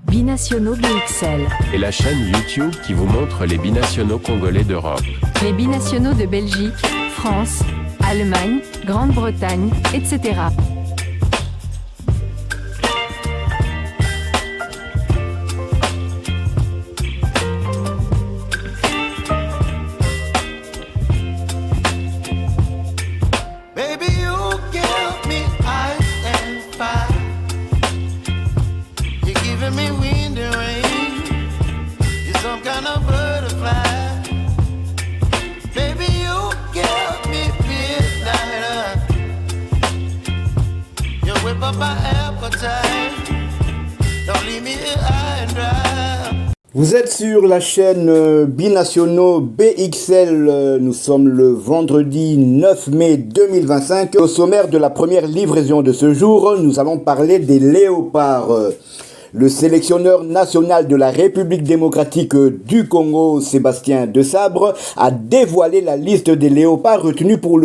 Binationaux BXL. Et la chaîne YouTube qui vous montre les binationaux congolais d'Europe. Les binationaux de Belgique, France, Allemagne, Grande-Bretagne, etc. Vous êtes sur la chaîne Binationaux BXL, nous sommes le vendredi 9 mai 2025. Au sommaire de la première livraison de ce jour, nous allons parler des léopards. Le sélectionneur national de la République démocratique du Congo, Sébastien Desabre, a dévoilé la liste des léopards retenus pour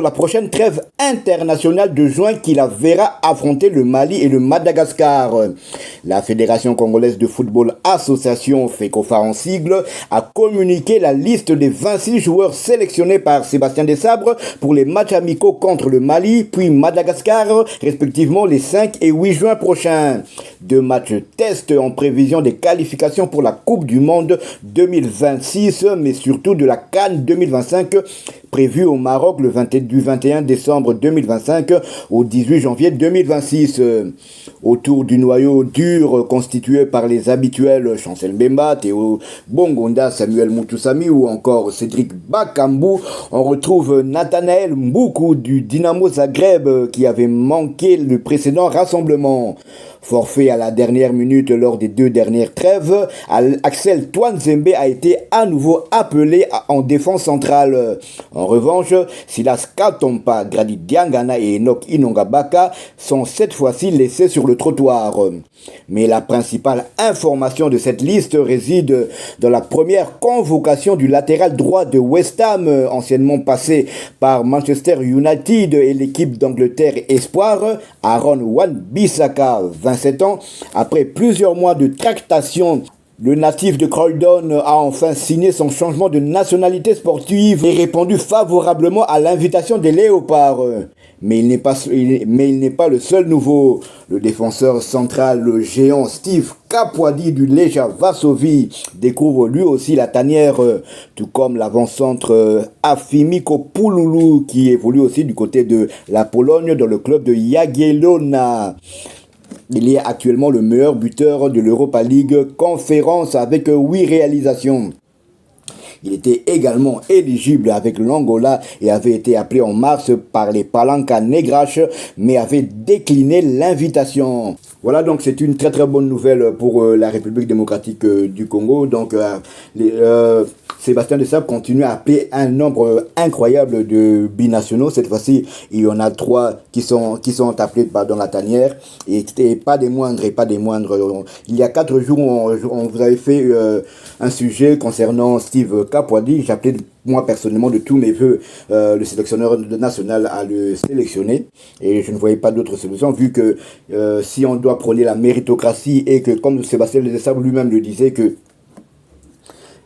la prochaine trêve internationale de juin qui la verra affronter le Mali et le Madagascar. La Fédération congolaise de football association, FECOFA en sigle, a communiqué la liste des 26 joueurs sélectionnés par Sébastien Desabre pour les matchs amicaux contre le Mali puis Madagascar, respectivement les 5 et 8 juin prochains. 2 matchs test en prévision des qualifications pour la Coupe du Monde 2026, mais surtout de la CAN 2025, prévue au Maroc du 21 décembre 2025 au 18 janvier 2026. Autour du noyau dur constitué par les habituels Chancel Mbemba, Théo Bongonda, Samuel Moutoussamy ou encore Cédric Bakambu, on retrouve Nathanaël Mboukou du Dynamo Zagreb qui avait manqué le précédent rassemblement. Forfait à la dernière minute lors des 2 dernières trêves, Axel Twanzembe a été à nouveau appelé en défense centrale. En revanche, Silas Katompa, Grady Diangana et Enoch Inongabaka sont cette fois-ci laissés sur le trottoir. Mais la principale information de cette liste réside dans la première convocation du latéral droit de West Ham, anciennement passé par Manchester United et l'équipe d'Angleterre Espoir, Aaron Wan-Bissaka, 27 ans. Après plusieurs mois de tractation, le natif de Croydon a enfin signé son changement de nationalité sportive et répondu favorablement à l'invitation des Léopards. Mais il n'est pas le seul nouveau. Le défenseur central, le géant Steve Kapwadi du Legia Varsovie, découvre lui aussi la tanière, tout comme l'avant-centre Afimiko Pouloulou qui évolue aussi du côté de la Pologne dans le club de Jagiellona. Il est actuellement le meilleur buteur de l'Europa League Conférence avec 8 réalisations. Il était également éligible avec l'Angola et avait été appelé en mars par les Palanca Negras, mais avait décliné l'invitation. Voilà, donc c'est une très très bonne nouvelle pour la République démocratique du Congo. Donc Sébastien Desabre continue à appeler un nombre incroyable de binationaux. Cette fois-ci, il y en a 3 qui sont appelés dans la tanière et pas des moindres. Il y a 4 jours, on vous avait fait un sujet concernant Steve Kapwadi. J'appelais moi personnellement de tous mes voeux le sélectionneur national à le sélectionner et je ne voyais pas d'autre solution vu que si on doit prôner la méritocratie et que comme Sébastien Desabre lui-même le disait que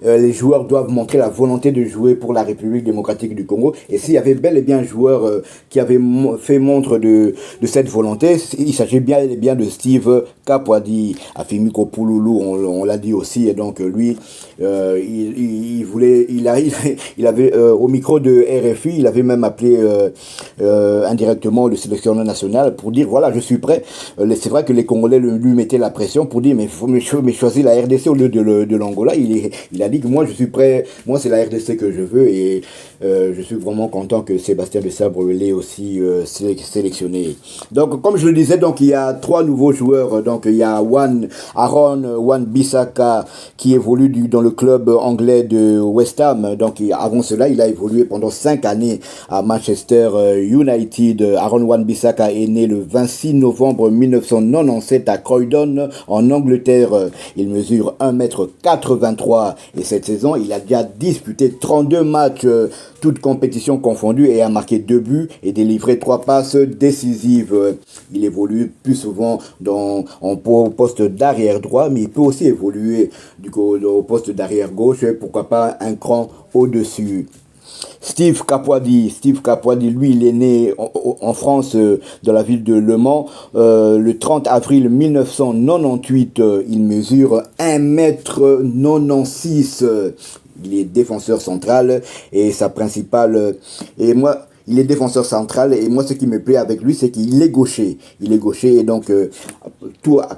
les joueurs doivent montrer la volonté de jouer pour la République démocratique du Congo. Et s'il y avait bel et bien un joueur qui avait fait montre de cette volonté, il s'agit bien et bien de Steve Kapwadi. Afimiko Pouloulou, on l'a dit aussi. Et donc lui, il avait au micro de RFI, il avait même appelé indirectement le sélectionneur national pour dire voilà, je suis prêt. C'est vrai que les Congolais lui mettaient la pression pour dire mais il faut choisir la RDC au lieu de l'Angola. Il a dit que moi je suis prêt, moi c'est la RDC que je veux et je suis vraiment content que Sébastien Desabre l'ait aussi sélectionné. Donc comme je le disais, donc il y a 3 nouveaux joueurs. Donc il y a Aaron Wan-Bissaka qui évolue dans le club anglais de West Ham. Donc avant cela, il a évolué pendant 5 années à Manchester United. Aaron Wan-Bissaka est né le 26 novembre 1997 à Croydon en Angleterre. Il mesure 1m83 Et cette saison, il a déjà disputé 32 matchs, toutes compétitions confondues, et a marqué 2 buts et délivré 3 passes décisives. Il évolue plus souvent au poste d'arrière droit, mais il peut aussi évoluer au poste d'arrière gauche, pourquoi pas un cran au-dessus. Steve Capoidi, lui, il est né en France, dans la ville de Le Mans, le 30 avril 1998. Il mesure 1m96. Il est défenseur central et sa principale... il est défenseur central et moi ce qui me plaît avec lui c'est qu'il est gaucher. Il est gaucher et donc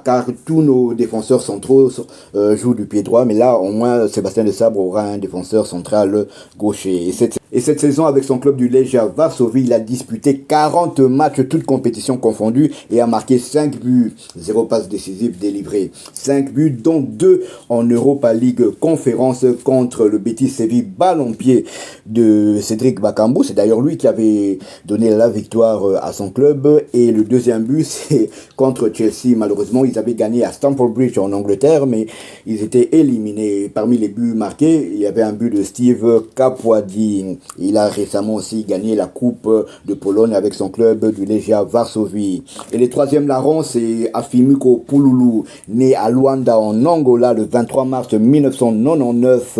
car tous nos défenseurs centraux jouent du pied droit, mais là au moins Sébastien Desabre aura un défenseur central gaucher. Et cette saison avec son club du Legia Varsovie, il a disputé 40 matchs, toutes compétitions confondues, et a marqué 5 buts, 0 passe décisive délivrée. 5 buts, dont 2 en Europa League Conférence contre le Betis Séville, balle en pied de Cédric Bakambu. C'est d'ailleurs lui qui avait donné la victoire à son club. Et le deuxième but, c'est contre Chelsea. Malheureusement, ils avaient gagné à Stamford Bridge en Angleterre, mais ils étaient éliminés. Parmi les buts marqués, il y avait un but de Steve Capoidi. Il a récemment aussi gagné la Coupe de Pologne avec son club du Legia Varsovie. Et le troisième larron, c'est Afimico Pululu, né à Luanda en Angola le 23 mars 1999.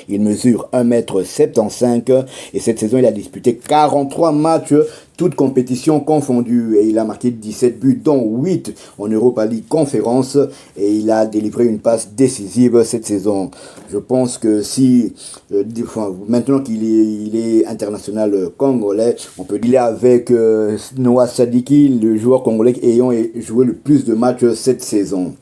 Il mesure 1m75 et cette saison il a disputé 43 matchs, toutes compétitions confondues, et il a marqué 17 buts dont 8 en Europa League Conférence, et il a délivré une passe décisive cette saison. Je pense que maintenant qu'il est international congolais, on peut dire avec Noah Sadiki, le joueur congolais ayant joué le plus de matchs cette saison.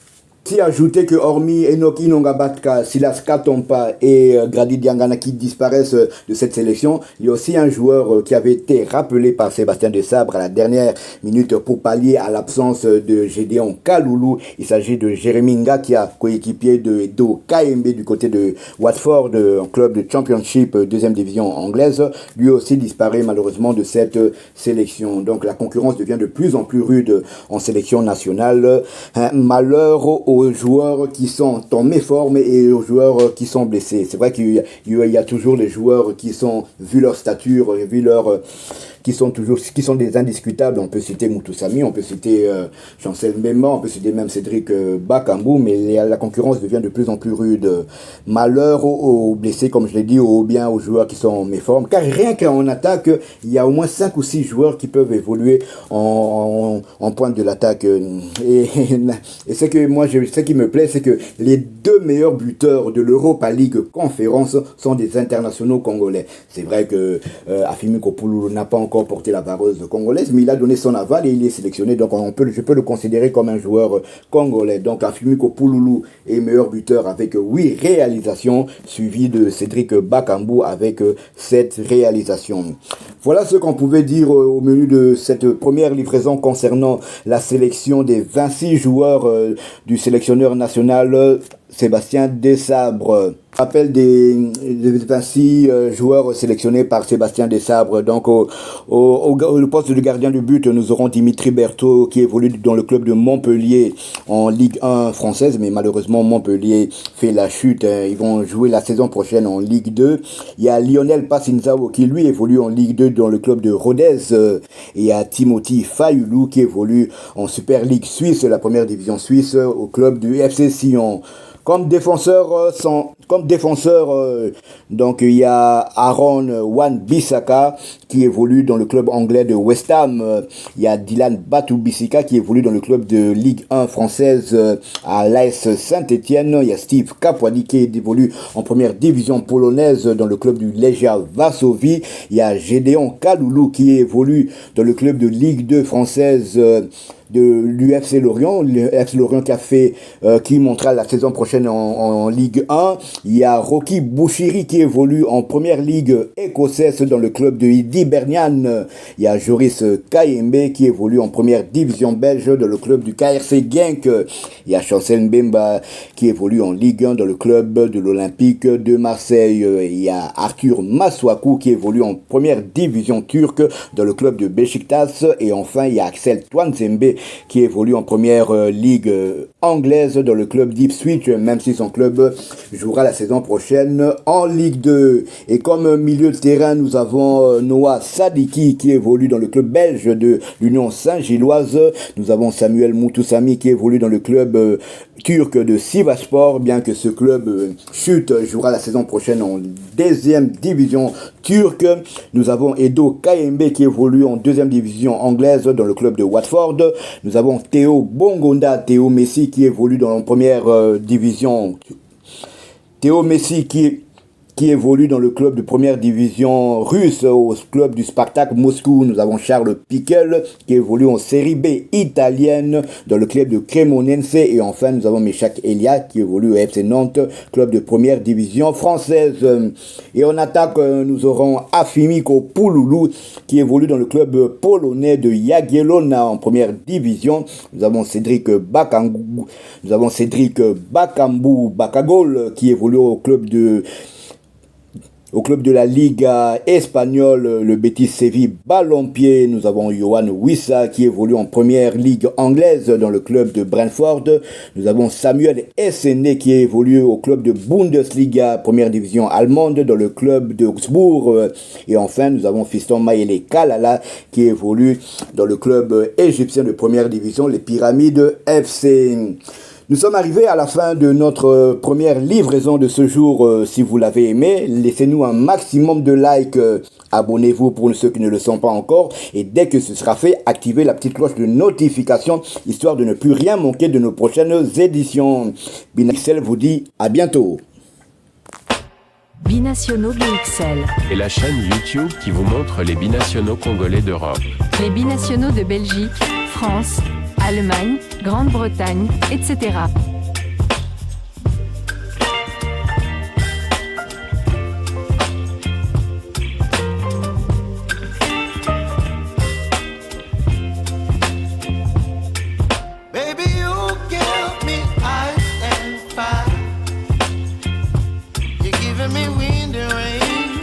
Si ajouter que hormis Enoch Inongabatka, Silas Katompa et Grady Diangana qui disparaissent de cette sélection, il y a aussi un joueur qui avait été rappelé par Sébastien Desabre à la dernière minute pour pallier à l'absence de Gédéon Kaloulou. Il s'agit de Jérémy Ngakia, coéquipier de Edo KMB du côté de Watford, un club de Championship, deuxième division anglaise. Lui aussi disparaît malheureusement de cette sélection. Donc la concurrence devient de plus en plus rude en sélection nationale. Malheur aux joueurs qui sont en méforme et aux joueurs qui sont blessés. C'est vrai qu'il y a toujours les joueurs qui sont, vu leur stature, qui sont des indiscutables. On peut citer Moutou Sami, on peut citer Chancel Mbemba, on peut citer même Cédric Bakambu, mais la concurrence devient de plus en plus rude. Malheur aux blessés, comme je l'ai dit, ou bien aux joueurs qui sont en méforme, car rien qu'en attaque, il y a au moins 5 ou 6 joueurs qui peuvent évoluer en pointe de l'attaque. Et ce qui me plaît, c'est que les 2 meilleurs buteurs de l'Europa League Conférence sont des internationaux congolais. C'est vrai que Afimico Pululu n'a pas encore porté la vareuse congolaise, mais il a donné son aval et il est sélectionné, donc je peux le considérer comme un joueur congolais. Donc Afimico Pululu est meilleur buteur avec 8 réalisations, suivi de Cédric Bakambu avec 7 réalisations. Voilà ce qu'on pouvait dire au menu de cette première livraison concernant la sélection des 26 joueurs du sélectionneur national Sébastien Desabre. Rappel des 26 joueurs sélectionnés par Sébastien Desabre. Donc au poste de gardien de but, nous aurons Dimitri Berthaud qui évolue dans le club de Montpellier en Ligue 1 française, mais malheureusement Montpellier fait la chute. Ils vont jouer la saison prochaine en Ligue 2. Il y a Lionel Passinzao qui lui évolue en Ligue 2 dans le club de Rodez. Et il y a Timothy Fayoulou qui évolue en Super League Suisse, la première division suisse, au club du FC Sion. Comme défenseur, donc il y a Aaron Wan-Bissaka qui évolue dans le club anglais de West Ham. Il y a Dylan Batoubissika qui évolue dans le club de Ligue 1 française à l'AS Saint-Étienne. Il y a Steve Capoidi qui évolue en première division polonaise dans le club du Legia Varsovie. Il y a Gédéon Kaloulou qui évolue dans le club de Ligue 2 française de l'UFC Lorient, qui montera la saison prochaine en Ligue 1. Il y a Rocky Bouchiri qui évolue en première ligue écossaise dans le club de Hibernian. Il y a Joris Kayembe qui évolue en première division belge dans le club du KRC Genk. Il y a Chancel Mbemba qui évolue en Ligue 1 dans le club de l'Olympique de Marseille. Il y a Arthur Maswaku qui évolue en première division turque dans le club de Beşiktaş. Et enfin, il y a Axel Twanzembe qui évolue en première ligue anglaise dans le club d'Ipswich, même si son club jouera la saison prochaine en Ligue 2. Et comme milieu de terrain, nous avons Noah Sadiki qui évolue dans le club belge de l'Union Saint-Gilloise. Nous avons Samuel Moutoussamy qui évolue dans le club turc de Sivasspor, bien que ce club chute, jouera la saison prochaine en deuxième division turque. Nous avons Edo Kayembe qui évolue en deuxième division anglaise dans le club de Watford. Nous avons Théo Bongonda, Théo Messi qui évolue dans la première division. Théo Messi qui évolue dans le club de première division russe, au club du Spartak Moscou. Nous avons Charles Piquel qui évolue en série B italienne dans le club de Cremonense. Et enfin, nous avons Meshak Elia qui évolue au FC Nantes, club de première division française. Et en attaque, nous aurons Afimiko Pouloulou qui évolue dans le club polonais de Jagiellona en première division. Nous avons Cédric Bakambu Bakagol qui évolue au club de la Liga espagnole, le Betis Séville Ballon-Pied. Nous avons Yohan Wissa qui évolue en première ligue anglaise dans le club de Brentford. Nous avons Samuel Essene qui évolue au club de Bundesliga, première division allemande dans le club de Augsbourg. Et enfin, nous avons Fiston Mayele Kalala qui évolue dans le club égyptien de première division, les Pyramides FC. Nous sommes arrivés à la fin de notre première livraison de ce jour. Si vous l'avez aimé, laissez-nous un maximum de likes. Abonnez-vous pour ceux qui ne le sont pas encore. Et dès que ce sera fait, activez la petite cloche de notification, histoire de ne plus rien manquer de nos prochaines éditions. Binaxel vous dit à bientôt. Binationaux BXL. Et la chaîne YouTube qui vous montre les binationaux congolais d'Europe. Les binationaux de Belgique, France, Allemagne, Grande-Bretagne, etc. Baby, you give me ice and fire. You're giving me wind and rain.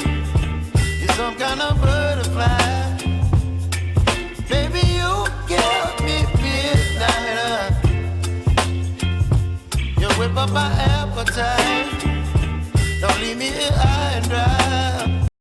You're some kind of butterfly. Baby, you give me midnight. You whip up my appetite. Don't leave me here high and dry.